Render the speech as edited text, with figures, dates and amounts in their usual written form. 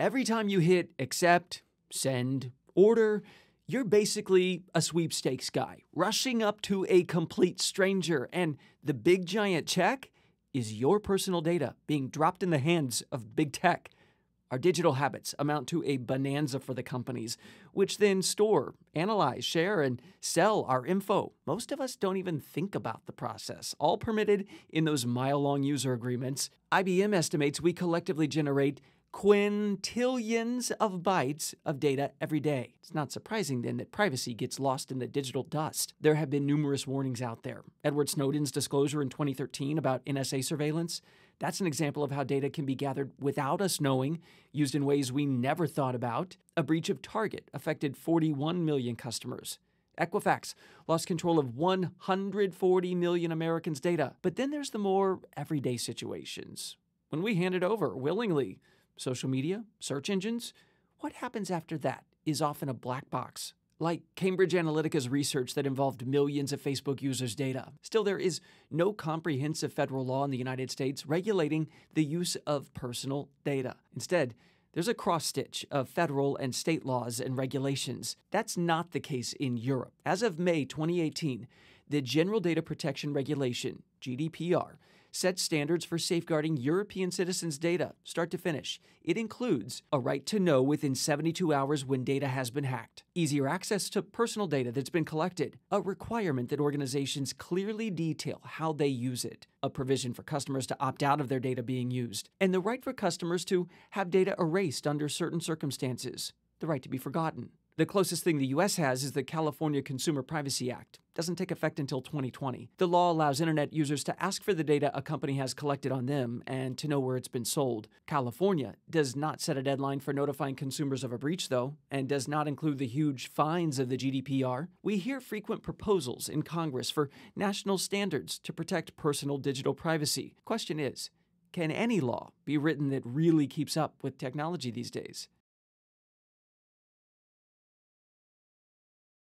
Every time you hit accept, send, order, you're basically a sweepstakes guy, rushing up to a complete stranger, and the big giant check is your personal data being dropped in the hands of big tech. Our digital habits amount to a bonanza for the companies, which then store, analyze, share, and sell our info. Most of us don't even think about the process, all permitted in those mile-long user agreements. IBM estimates we collectively generate quintillions of bytes of data every day. It's not surprising then that privacy gets lost in the digital dust. There have been numerous warnings out there. Edward Snowden's disclosure in 2013 about NSA surveillance, that's an example of how data can be gathered without us knowing, used in ways we never thought about. A breach of Target affected 41 million customers. Equifax lost control of 140 million Americans' data. But then there's the more everyday situations. When we hand it over willingly, social media, search engines, what happens after that is often a black box, like Cambridge Analytica's research that involved millions of Facebook users' data. Still, there is no comprehensive federal law in the United States regulating the use of personal data. Instead, there's a cross-stitch of federal and state laws and regulations. That's not the case in Europe. As of May 2018, the General Data Protection Regulation, GDPR, sets standards for safeguarding European citizens' data, start to finish. It includes a right to know within 72 hours when data has been hacked, easier access to personal data that's been collected, a requirement that organizations clearly detail how they use it, a provision for customers to opt out of their data being used, and the right for customers to have data erased under certain circumstances, the right to be forgotten. The closest thing the U.S. has is the California Consumer Privacy Act. It doesn't take effect until 2020. The law allows internet users to ask for the data a company has collected on them and to know where it's been sold. California does not set a deadline for notifying consumers of a breach, though, and does not include the huge fines of the GDPR. We hear frequent proposals in Congress for national standards to protect personal digital privacy. Question is, can any law be written that really keeps up with technology these days?